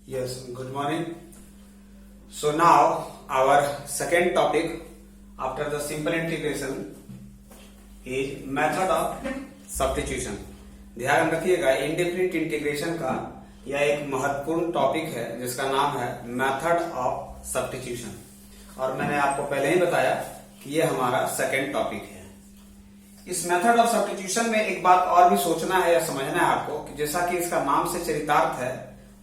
Yes, good morning. So now our second topic after the simple integration is method of substitution. ध्यान रखिएगा, indefinite integration का यह एक महत्वपूर्ण टॉपिक है जिसका नाम है मेथड ऑफ सब्स्टिट्यूशन। और मैंने आपको पहले ही बताया कि यह हमारा सेकेंड टॉपिक है। इस मेथड ऑफ सब्स्टिट्यूशन में एक बात और भी सोचना है या समझना है आपको कि जैसा कि इसका नाम से चरितार्थ है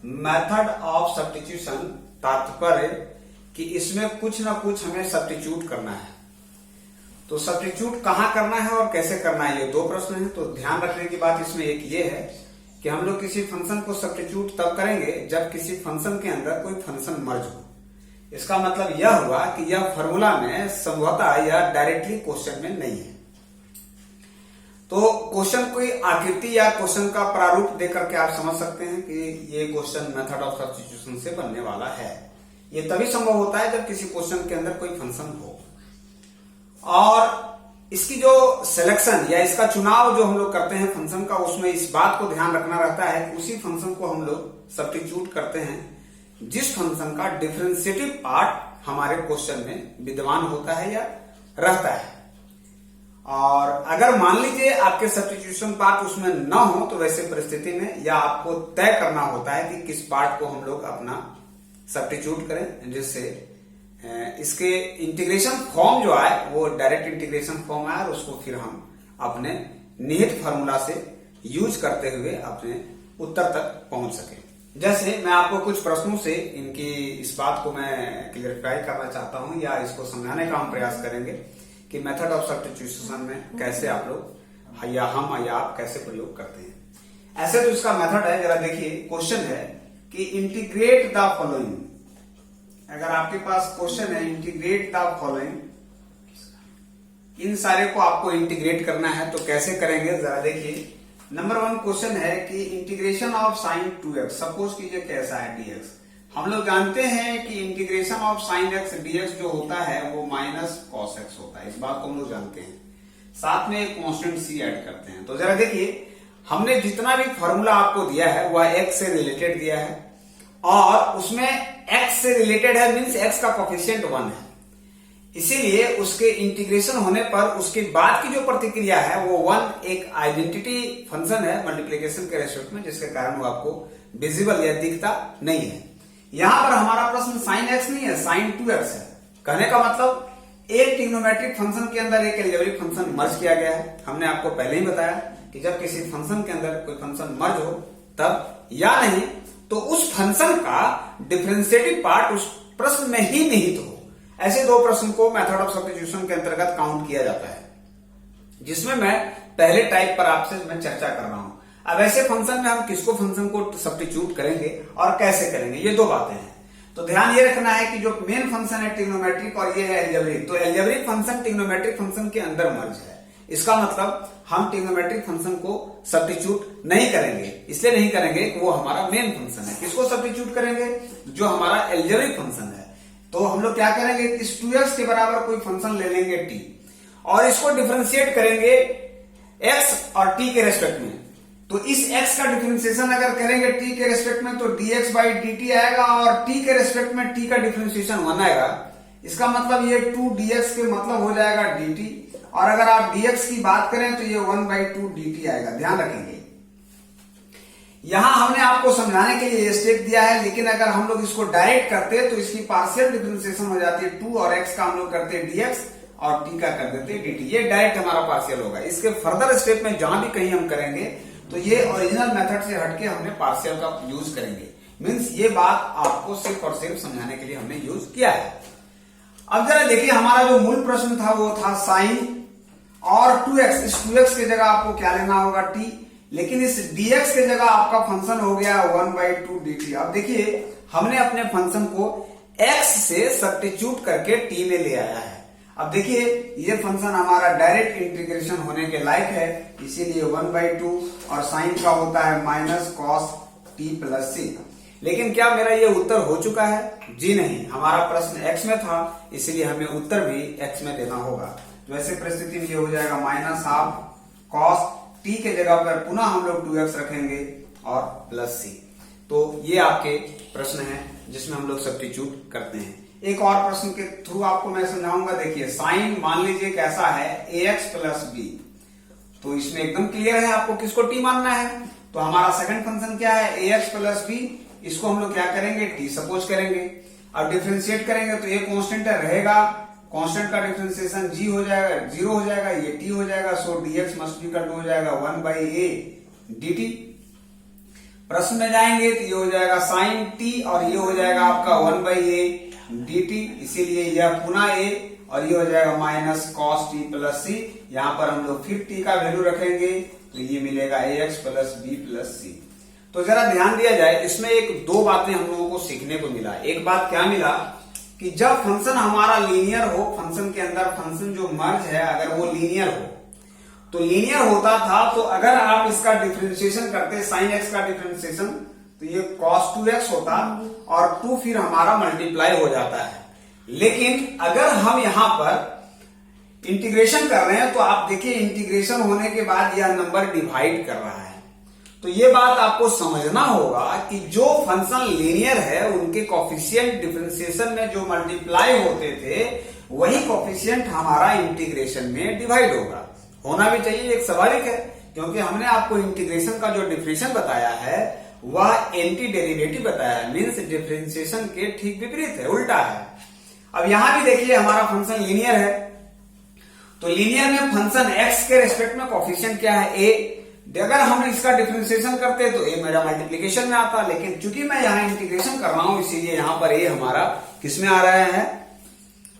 मेथड ऑफ सब्स्टिट्यूशन, तात्पर्य कि इसमें कुछ ना कुछ हमें सब्स्टिट्यूट करना है। तो सब्स्टिट्यूट कहां करना है और कैसे करना है, ये दो प्रश्न हैं। तो ध्यान रखने की बात इसमें एक ये है कि हम लोग किसी फंक्शन को सब्स्टिट्यूट तब करेंगे जब किसी फंक्शन के अंदर कोई फंक्शन मर्ज हो। इसका मतलब यह हुआ कि यह फॉर्मूला में संभवतः या डायरेक्टली क्वेश्चन में नहीं है। तो क्वेश्चन कोई आकृति या क्वेश्चन का प्रारूप देकर के आप समझ सकते हैं कि ये क्वेश्चन मेथड ऑफ सब्स्टिट्यूशन से बनने वाला है। ये तभी संभव होता है जब किसी क्वेश्चन के अंदर कोई फंक्शन हो और इसकी जो सिलेक्शन या इसका चुनाव जो हम लोग करते हैं फंक्शन का, उसमें इस बात को ध्यान रखना रहता है कि उसी फंक्शन को हम लोग सब्स्टिट्यूट करते हैं जिस फंक्शन का डिफरेंशिएटिव पार्ट हमारे क्वेश्चन में विद्यमान होता है या रहता है। और अगर मान लीजिए आपके सब्स्टिट्यूशन पार्ट उसमें न हो तो वैसे परिस्थिति में या आपको तय करना होता है कि किस पार्ट को हम लोग अपना सब्स्टिट्यूट करें जिससे इसके इंटीग्रेशन फॉर्म जो आए वो डायरेक्ट इंटीग्रेशन फॉर्म आए और उसको फिर हम अपने निहित फार्मूला से यूज करते हुए अपने उत्तर तक पहुंच सके। जैसे मैं आपको कुछ प्रश्नों से इनकी इस बात को मैं क्लियरिफाई करना चाहता हूं या इसको समझाने का हम प्रयास करेंगे कि मेथड ऑफ सब्स्टिट्यूशन में कैसे आप लोग या हम या आप कैसे प्रयोग करते हैं। ऐसे तो इसका मेथड है, जरा देखिए। क्वेश्चन है कि इंटीग्रेट द फॉलोइंग। अगर आपके पास क्वेश्चन है इंटीग्रेट द फॉलोइंग, इन सारे को आपको इंटीग्रेट करना है तो कैसे करेंगे जरा देखिए। नंबर 1 क्वेश्चन है कि integration of sine 2x, suppose कीजिए कैसा है dx। हम लोग जानते हैं कि integration of sine x dx जो होता है वो माइनस कॉस x होता है, इस बात को हम लोग जानते हैं। साथ में एक कांस्टेंट c ऐड करते हैं। तो जरा देखिए, हमने जितना भी फॉर्मूला आपको दिया है वह x से रिलेटेड दिया है और उसमें x से रिलेटेड है मीन्स x का कोफिशिएंट 1 है, इसीलिए उसके इंटीग्रेशन होने पर उसके बाद की जो प्रतिक्रिया है वो 1 एक आइडेंटिटी फंक्शन है मल्टीप्लिकेशन के रेस्पेक्ट में, जिसके कारण वो आपको विजिबल या दिखता नहीं है। यहां पर हमारा प्रश्न साइन x नहीं है, साइन 2x है। कहने का मतलब एक ट्रिग्नोमेट्रिक फंक्शन के अंदर एक अलजेब्रिक फंक्शन मर्ज किया गया है। हमने आपको पहले ही बताया कि जब किसी फंक्शन के अंदर कोई फंक्शन मर्ज हो तब या नहीं तो उस फंक्शन का डिफरेंशिएटिव पार्ट उस प्रश्न में ही निहित हो। ऐसे दो प्रश्न को मेथड ऑफ सब्स्टिट्यूशन के अंतर्गत काउंट किया जाता है, जिसमें मैं पहले टाइप पर आपसे मैं चर्चा कर रहा हूं। अब ऐसे फंक्शन में हम किसको फंक्शन को सब्स्टिट्यूट करेंगे और कैसे करेंगे, ये दो बातें हैं। तो ध्यान ये रखना है कि जो मेन फंक्शन है ट्रिग्नोमेट्रिक और ये है अलजेब्रिक, तो अलजेब्रिक फंक्शन ट्रिग्नोमेट्रिक फंक्शन के अंदर मर्ज है। इसका मतलब हम ट्रिग्नोमेट्रिक फंक्शन को सब्स्टिट्यूट नहीं करेंगे। इसलिए नहीं करेंगे कि वो हमारा मेन फंक्शन है। किसको सब्स्टिट्यूट करेंगे? जो हमारा अलजेब्रिक फंक्शन है। तो हम लोग क्या करेंगे, इस 2x के बराबर कोई फंक्शन ले लेंगे t और इसको डिफरेंशिएट करेंगे x और t के रेस्पेक्ट में। तो इस x का डिफरेंशिएशन अगर करेंगे t के रेस्पेक्ट में तो dx बाई dt आएगा और t के रेस्पेक्ट में t का डिफरेंशिएशन 1 आएगा। इसका मतलब ये 2dx के मतलब हो जाएगा dt और अगर आप dx की बात करें तो ये 1/2 dt आएगा। ध्यान रखेंगे, यहां हमने आपको समझाने के लिए स्टेप दिया है, लेकिन अगर हम लोग इसको डायरेक्ट करते तो इसकी पार्शियल डिफरेंशिएशन हो जाती है 2 और x का हम लोग करते हैं dx और t का कर देते हैं dt। ये डायरेक्ट हमारा पार्शियल होगा। इसके फर्दर स्टेप में जहां भी कहीं हम करेंगे तो ये ओरिजिनल मेथड से हटके हमने पार्शियल का यूज करेंगे। मींस ये बात आपको सिर्फ और सिर्फ समझाने के लिए हमने यूज किया है। अब जरा देखिए, हमारा जो मूल प्रश्न था वो था साइन और 2x। इस 2x की जगह आपको क्या लेना होगा t, लेकिन इस dx की जगह आपका फंक्शन हो गया 1/2 dt। अब देखिए, हमने अपने फंक्शन को x से सब्स्टिट्यूट करके t में ले आया है। अब देखिए, ये फंक्शन हमारा डायरेक्ट इंटीग्रेशन होने के लायक है, इसीलिए 1/2 और साइन का होता है minus cos t plus c। लेकिन क्या मेरा ये उत्तर हो चुका है? जी नहीं, हमारा प्रश्न x में था, इसलिए हमें उत्तर भी x में देना होगा। तो ऐसे परिस्थिति में ये हो जाएगा माइनस हाफ कॉस t के जगह पर पुनः हम लोग 2x रखेंगे और प्लस c। तो ये आपके प्रश्न है जिसमें हम लोग सब्स्टिट्यूट करते हैं। एक और प्रश्न के थ्रू आपको मैं समझाऊंगा। देखिए साइन मान लीजिए कैसा है ax प्लस बी, तो इसमें एकदम क्लियर है आपको किसको t मानना है। तो हमारा सेकंड फंक्शन क्या है ax प्लस बी, इसको हम लोग क्या करेंगे t सपोज करेंगे। अब डिफरेंशिएट करेंगे तो ये कांस्टेंट रहेगा, कांस्टेंट का डिफरेंशिएशन g हो जाएगा, 0 हो जाएगा, ये t हो जाएगा, सो dx मस्ट भी इक्वल टू हो जाएगा 1/a dt। प्रश्न में जाएंगे तो ये हो जाएगा साइन t और ये हो जाएगा आपका 1/a dt, इसीलिए यह पुनः a और ये हो जाएगा minus cos t plus c। यहाँ पर हम लोग फिर t का वैल्यू रखेंगे तो ये मिलेगा ax plus b plus c। तो जरा ध्यान दिया जाए, इसमें एक दो बातें हम लोगों को सीखने को मिला। एक बात क्या मिला कि जब फंक्शन हमारा लीनियर हो, फंक्शन के अंदर फंक्शन जो मर्ज है अगर वो लीनियर हो, तो लीनियर होता था तो अगर आप इसका डिफरेंशिएशन करते साइन एक्स का डिफरेंशिएशन तो ये cos 2x होता और 2 फिर हमारा मल्टीप्लाई हो जाता है। लेकिन अगर हम यहां पर इंटीग्रेशन कर रहे हैं तो आप देखिए इंटीग्रेशन होने के बाद यह नंबर डिवाइड कर रहा है। तो ये बात आपको समझना होगा कि जो फंक्शन लीनियर है उनके कोफिशिएंट डिफरेंशिएशन में जो मल्टीप्लाई होते थे वही कोफिशिएंट हमारा इंटीग्रेशन में डिवाइड होगा, होना भी चाहिए, एक स्वाभाविक है, क्योंकि हमने आपको इंटीग्रेशन का जो डिफरेंशिएशन बताया है वह एंटी डेरिवेटिव बताया है, मीन्स डिफरेंशिएशन के ठीक विपरीत है, उल्टा है। अब यहां भी देखिए हमारा फंक्शन लीनियर है, तो लीनियर में फंक्शन x के रेस्पेक्ट में कोफिशिएंट क्या है a। अगर हम इसका डिफरेंशिएशन करते तो a मेरा मल्टीप्लिकेशन में आता, लेकिन चूंकि मैं यहाँ इंटीग्रेशन कर रहा हूं इसीलिए यहाँ पर a हमारा किसमें आ रहा है,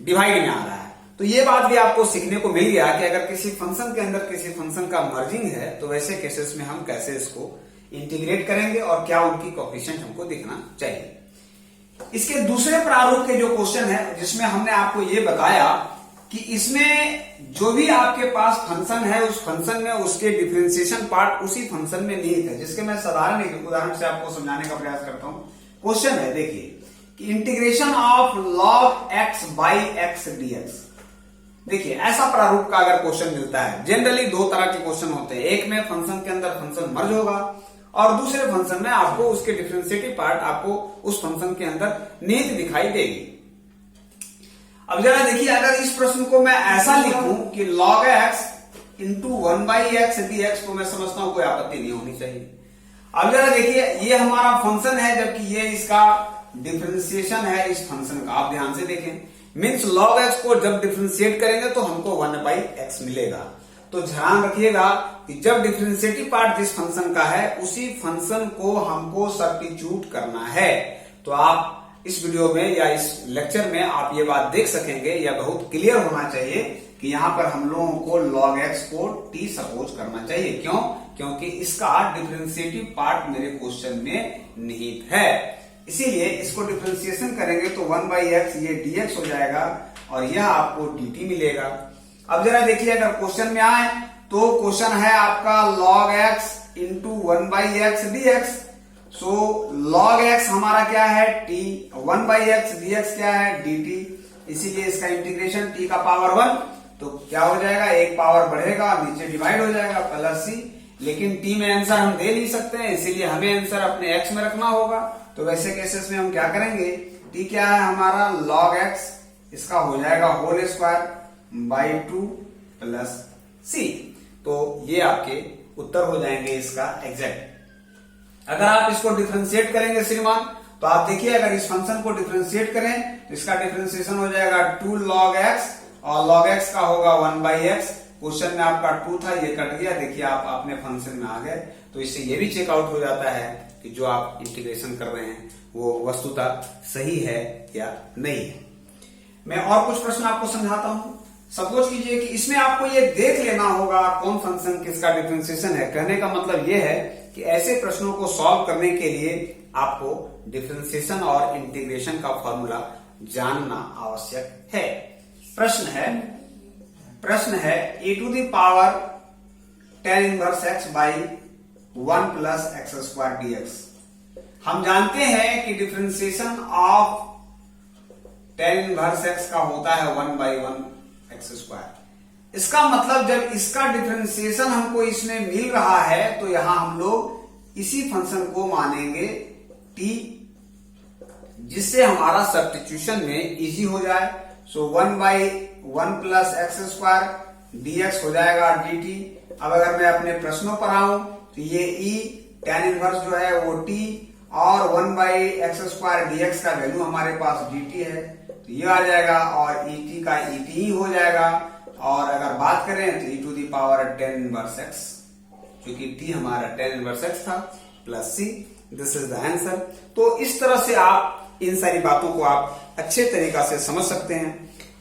डिवाइड में आ रहा है। तो ये बात भी आपको सीखने को मिल गया कि अगर किसी फंक्शन के अंदर किसी फंक्शन का मर्जिंग है तो वैसे केसेस में हम कैसे इसको इंटीग्रेट करेंगे और क्या उनकी कोफिशिएंट हमको देखना चाहिए। इसके दूसरे प्रारूप के जो क्वेश्चन है जिसमें हमने आपको ये बताया कि इसमें जो भी आपके पास फंक्शन है उस फंक्शन में उसके डिफरेंशिएशन पार्ट उसी फंक्शन में निहित है, जिसके मैं साधारण उदाहरण से आपको समझाने का प्रयास करता हूं। क्वेश्चन है देखिए कि integration of log x by x dx। देखिए ऐसा प्रारूप का अगर क्वेश्चन मिलता है, जनरली दो तरह के क्वेश्चन होते हैं, एक में फंक्शन के अंदर फंक्शन मर्ज होगा और दूसरे फंक्शन में आपको उसके डिफरेंशिएटिव पार्ट आपको उस फंक्शन के अंदर निहित दिखाई देगी। अब जरा देखिए अगर इस प्रश्न को मैं ऐसा लिखूं कि log x into 1/x dx, तो मैं समझता हूं कोई आपत्ति नहीं होनी चाहिए। अब जरा देखिए ये हमारा फंक्शन है जबकि ये इसका डिफरेंशिएशन है इस फंक्शन का, आप ध्यान से देखें, मीन्स log x को जब डिफरेंशिएट करेंगे तो हमको 1/x मिलेगा। तो ध्यान रखिएगा कि जब डिफरेंशिएटिव पार्ट जिस फंक्शन का है उसी फंक्शन को हमको सब्स्टिट्यूट करना है। तो आप इस वीडियो में या इस लेक्चर में आप ये बात देख सकेंगे या बहुत क्लियर होना चाहिए कि यहां पर हम लोगों को log x को t सपोज करना चाहिए। क्यों? क्योंकि इसका डिफरेंशिएटिव पार्ट मेरे क्वेश्चन में निहित है, इसीलिए इसको डिफरेंशिएशन करेंगे तो 1/x ये dx हो जाएगा और यह आपको dt मिलेगा। अब जरा देखिए अगर क्वेश्चन में आए तो क्वेश्चन है आपका log x into 1/x dx। सो log x हमारा क्या है t, 1/x dx क्या है dt, इसीलिए इसका इंटीग्रेशन t का पावर 1, तो क्या हो जाएगा, एक पावर बढ़ेगा नीचे डिवाइड हो जाएगा प्लस c। लेकिन t में आंसर हम दे नहीं सकते हैं, इसीलिए हमें आंसर अपने x में रखना होगा। तो वैसे केसेस में हम क्या करेंगे, t क्या है हमारा log x, इसका हो जाएगा whole square by 2 plus c। तो ये आपके उत्तर हो जाएंगे इसका एग्जैक्ट। अगर आप इसको डिफरेंशिएट करेंगे श्रीमान तो आप देखिए अगर इस फंक्शन को डिफरेंशिएट करें तो इसका डिफरेंशिएशन हो जाएगा 2 log x और log x का होगा 1/x। क्वेश्चन में आपका 2 था, ये कट गया, देखिए आप अपने फंक्शन में आ गए। तो इससे ये भी चेकआउट हो जाता है कि जो आप इंटीग्रेशन कर रहे हैं वो वस्तुतः सही है या नहीं है। मैं और कुछ प्रश्न आपको समझाता हूं। सपोज कीजिए कि इसमें आपको ये देख लेना होगा कौन फंक्शन किसका डिफरेंशिएशन है। कहने का मतलब ये है कि ऐसे प्रश्नों को सॉल्व करने के लिए आपको डिफरेंशिएशन और इंटीग्रेशन का फॉर्मूला जानना आवश्यक है। प्रश्न है e to the power tan inverse x by 1 plus x square dx। हम जानते हैं कि differentiation of tan inverse x का होता है 1/1 एक्स स्क्वायर। इसका मतलब जब इसका डिफरेंशिएशन हमको इसमें मिल रहा है तो यहां हम लोग इसी फंक्शन को मानेंगे टी, जिससे हमारा सब्स्टिट्यूशन में इजी हो जाए। सो 1/1 प्लस एक्स स्क्वायर dx हो जाएगा dt। अब अगर मैं अपने प्रश्नों पर आऊं तो ये e tan इनवर्स जो है वो t और 1/x स्क्वायर dx का वैल्यू हमारे पास dt है, तो ये आ जाएगा और et का et ही हो जाएगा। और अगर बात करें तो e to the power tan inverse x, क्योंकि t हमारा tan इनवर्स x था, plus c। This is the answer. तो इस तरह से आप इन सारी बातों को आप अच्छे तरीका से समझ सकते हैं।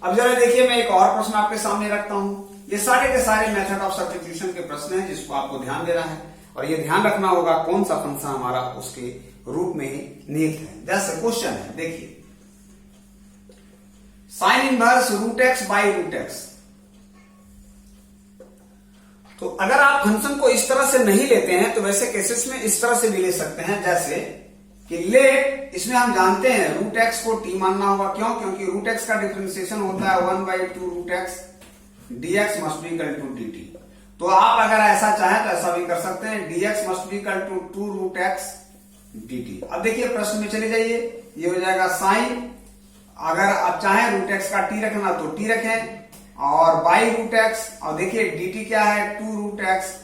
अब जरा देखिए, मैं एक और प्रश्न आपके सामने रखता हूं। ये सारे के सारे मेथड ऑफ सब्स्टिट्यूशन के प्रश्न हैं जिसको आपको ध्यान देना है, और ये ध्यान रखना होगा कौन सा फंक्शन हमारा उसके रूप में ही निहित है। जैसे क्वेश्चन है, देखिए sine inverse root x by root x. तो अगर आप फंक्शन को इस तरह से नहीं लेते हैं तो वैसे केसेस में इस तरह से भी ले सकते हैं, जैसे कि लेट, इसमें हम जानते हैं रूट एक्स को टी मानना होगा। क्यों? क्योंकि रूट एक्स का डिफरेंशिएशन होता है 1/2 root x, dx must be equal to dt। तो आप अगर ऐसा चाहें तो ऐसा भी कर सकते हैं, dx must be equal to 2 root x dt। अब देखिए प्रश्न में चले जाइए, ये हो जाएगा साइन, अगर आप चाहें रूट एक्स का टी रखना तो टी रखें, और बाई रूट एक्स, और देखिए dt क्या है 2 रूट एक्स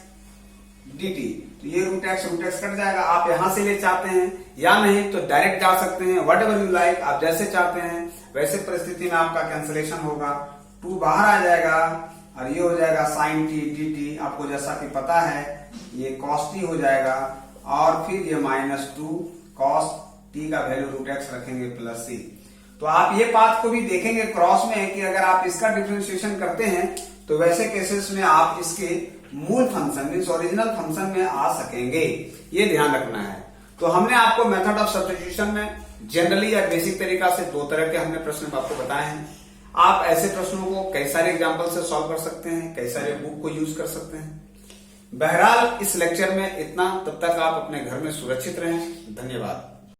dt, तो ये रूट एक्स कट जाएगा। आप यहां से ले चाहते हैं या नहीं तो डायरेक्ट जा सकते हैं, वट एवर यू लाइक, आप जैसे चाहते हैं वैसे परिस्थिति में आपका कैंसिलेशन होगा, 2 बाहर आ जाएगा और ये हो जाएगा साइन टी dt। आपको जैसा कि पता है ये कॉस टी हो जाएगा, और फिर ये -2 कॉस टी का वैल्यू रूट एक्स रखेंगे प्लस सी। तो आप ये बात को भी देखेंगे क्रॉस में कि अगर आप इसका डिफरेंशिएशन करते हैं तो वैसे केसेस में आप इसके मूल फंक्शन मीन्स ओरिजिनल फंक्शन में आ सकेंगे, ये ध्यान रखना है। तो हमने आपको मेथड ऑफ सब्स्टिट्यूशन में जनरली या बेसिक तरीका से 2 तरह के हमने प्रश्न आपको बताए हैं। आप ऐसे प्रश्नों को कई सारे एग्जाम्पल से सॉल्व कर सकते हैं, कई सारे बुक को यूज कर सकते हैं। बहरहाल इस लेक्चर में इतना, तब तक आप अपने घर में सुरक्षित रहें। धन्यवाद।